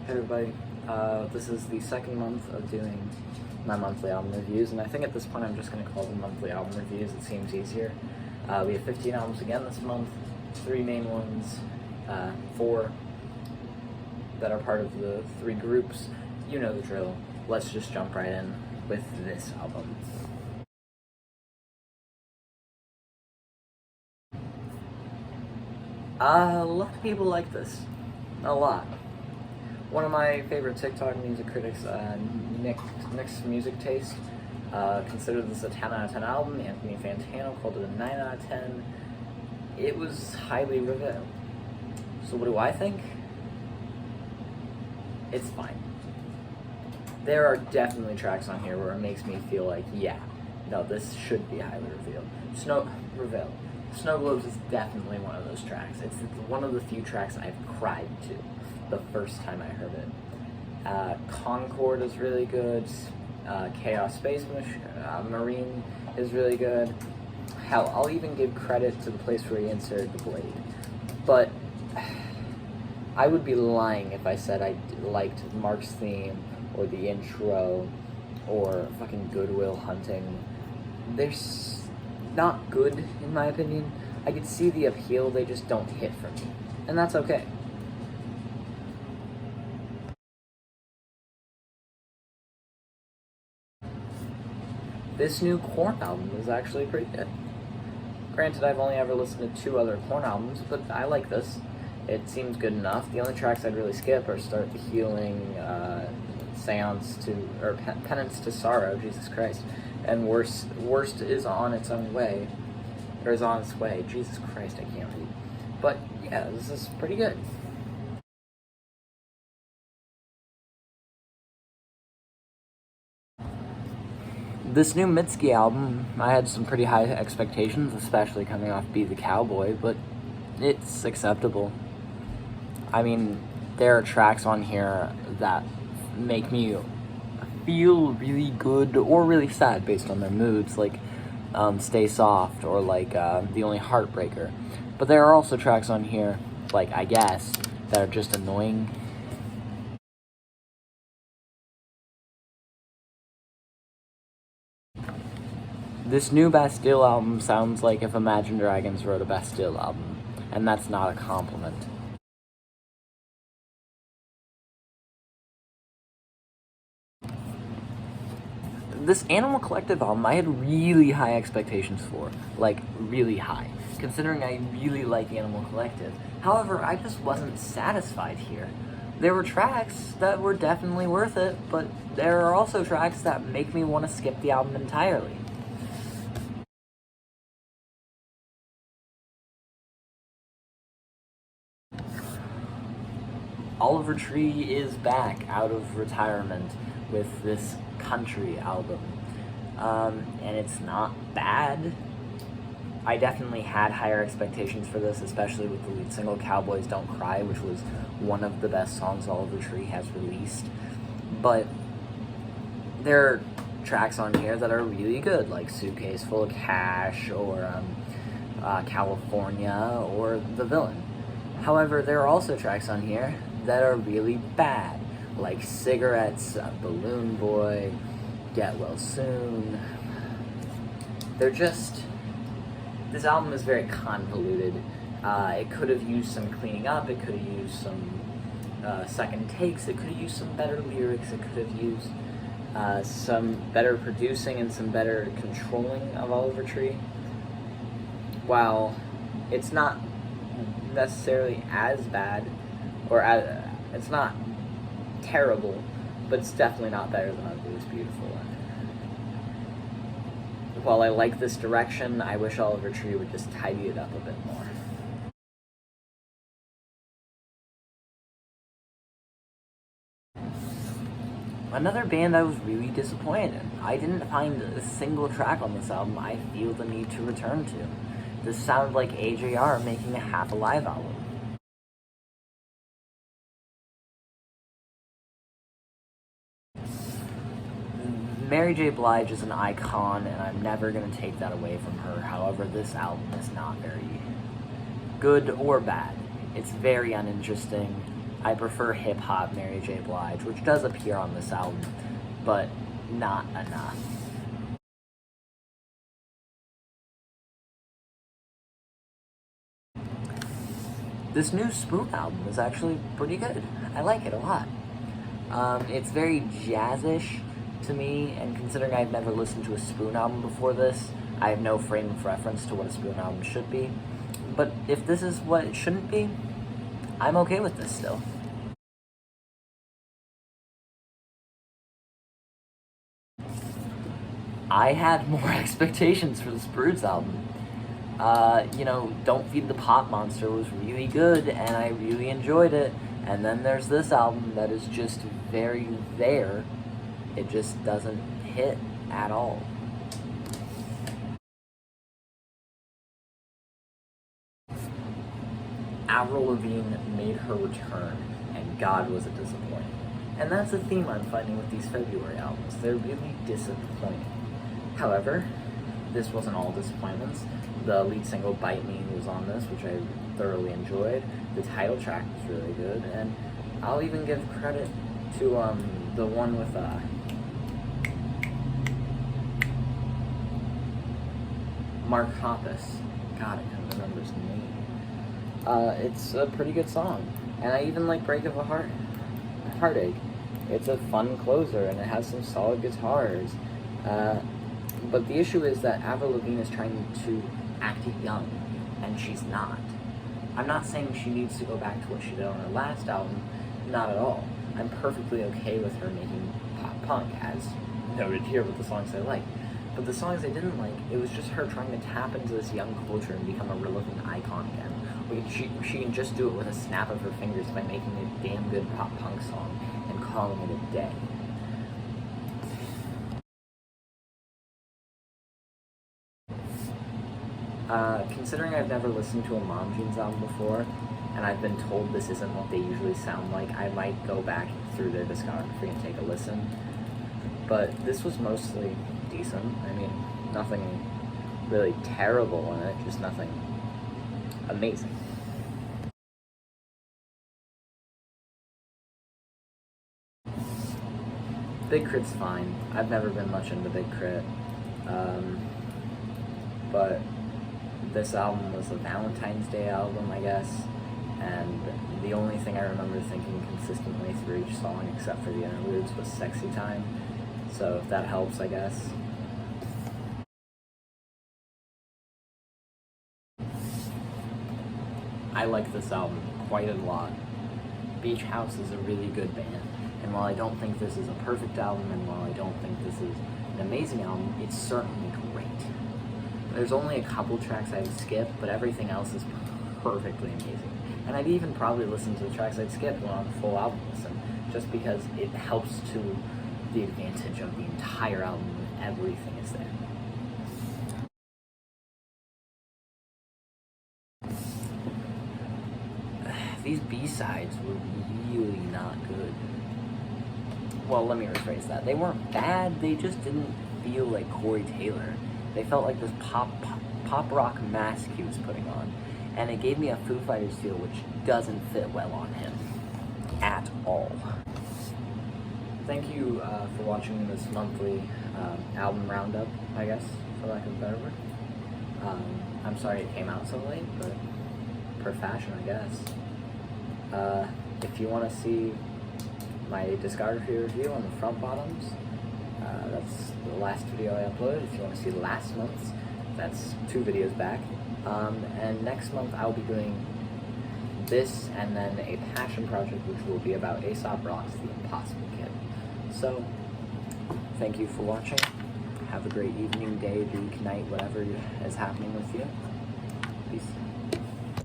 Hey everybody, this is the second month of doing my monthly album reviews, and I think at this point I'm just going to call them monthly album reviews. It seems easier. We have 15 albums again this month, 3 main ones, 4 that are part of the 3 groups. You know the drill. Let's just jump right in with this album. A lot of people like this. A lot. One of my favorite TikTok music critics, Nick's Music Taste, considered this a 10 out of 10 album. Anthony Fantano called it a 9 out of 10. It was highly reviewed. So what do I think? It's fine. There are definitely tracks on here where it makes me feel like, yeah, no, this should be highly revealed. Snow Globes is definitely one of those tracks. It's one of the few tracks I've cried to the first time I heard it. Concord is really good. Chaos Space Marine is really good. Hell, I'll even give credit to the place where he inserted the blade. But I would be lying if I said I liked Mark's theme or the intro or fucking Goodwill Hunting. They're not good, in my opinion. I could see the appeal, they just don't hit for me. And that's okay. This new Korn album is actually pretty good. Granted, I've only ever listened to 2 other Korn albums, but I like this. It seems good enough. The only tracks I'd really skip are Start the Healing, Penance to Sorrow, Jesus Christ, and Worst is on its own way, or is on its way. Jesus Christ, I can't read. But yeah, this is pretty good. This new Mitski album, I had some pretty high expectations, especially coming off Be the Cowboy, but it's acceptable. I mean, there are tracks on here that make me feel really good or really sad based on their moods, like Stay Soft or like The Only Heartbreaker. But there are also tracks on here, like I Guess, that are just annoying. This new Bastille album sounds like if Imagine Dragons wrote a Bastille album, and that's not a compliment. This Animal Collective album, I had really high expectations for, like really high, considering I really like Animal Collective. However, I just wasn't satisfied here. There were tracks that were definitely worth it, but there are also tracks that make me want to skip the album entirely. Oliver Tree is back out of retirement with this country album, and it's not bad. I definitely had higher expectations for this, especially with the lead single Cowboys Don't Cry, which was one of the best songs Oliver Tree has released. But there are tracks on here that are really good, like Suitcase Full of Cash or California or The Villain. However, there are also tracks on here that are really bad, like Cigarettes, Balloon Boy, Get Well Soon. They're just... This album is very convoluted. It could have used some cleaning up, it could have used some second takes, it could have used some better lyrics, it could have used some better producing and some better controlling of Oliver Tree. While it's not necessarily as bad, or it's not terrible, but it's definitely not better than Ugly is Beautiful. While I like this direction, I wish Oliver Tree would just tidy it up a bit more. Another band I was really disappointed in. I didn't find a single track on this album I feel the need to return to. This sounded like AJR making a Half Alive album. Mary J. Blige is an icon, and I'm never going to take that away from her. However, this album is not very good or bad. It's very uninteresting. I prefer hip-hop Mary J. Blige, which does appear on this album, but not enough. This new Spoon album is actually pretty good. I like it a lot. It's very jazzish to me, and considering I've never listened to a Spoon album before this, I have no frame of reference to what a Spoon album should be. But if this is what it shouldn't be, I'm okay with this still. I had more expectations for the Sprudes album. Don't Feed the Pop Monster was really good, and I really enjoyed it. And then there's this album that is just very there. It just doesn't hit at all. Avril Lavigne made her return, and God was it disappointing. And that's the theme I'm finding with these February albums. They're really disappointing. However, this wasn't all disappointments. The lead single, Bite Me, was on this, which I thoroughly enjoyed. The title track was really good, and I'll even give credit to the one with Mark Hoppus. God, I can't remember his name. It's a pretty good song, and I even like Break of a Heartache. It's a fun closer, and it has some solid guitars. But the issue is that Avril Lavigne is trying to act young, and she's not. I'm not saying she needs to go back to what she did on her last album, not at all. I'm perfectly okay with her making pop punk, as noted here with the songs I like. But the songs I didn't like, it was just her trying to tap into this young culture and become a relevant icon again. She can just do it with a snap of her fingers by making a damn good pop punk song and calling it a day. Considering I've never listened to a Mom Jeans album before, and I've been told this isn't what they usually sound like, I might go back through their discography and take a listen. But this was mostly decent. I mean, nothing really terrible in it, just nothing amazing. Big Crit's fine. I've never been much into Big Crit. But this album was a Valentine's Day album, I guess, and the only thing I remember thinking consistently through each song, except for the interludes, was Sexy Time. So if that helps, I guess. I like this album quite a lot. Beach House is a really good band, and while I don't think this is a perfect album, and while I don't think this is an amazing album, it's certainly great. There's only a couple tracks I'd skip, but everything else is perfectly amazing. And I'd even probably listen to the tracks I'd skip when on a full album listen, just because it helps to the advantage of the entire album when everything is there. These B-sides were really not good. Well, let me rephrase that. They weren't bad, they just didn't feel like Corey Taylor. They felt like this pop rock mask he was putting on. And it gave me a Foo Fighters feel, which doesn't fit well on him. At all. Thank you for watching this monthly album roundup, I guess, for lack of a better word. I'm sorry it came out so late, but per fashion, I guess. If you want to see my discography review on the front bottoms, that's the last video I uploaded. If you want to see last month's, that's 2 videos back. And next month I'll be doing this and then a passion project which will be about Aesop Rock's The Impossible Kid. So, thank you for watching. Have a great evening, day, week, night, whatever is happening with you. Peace.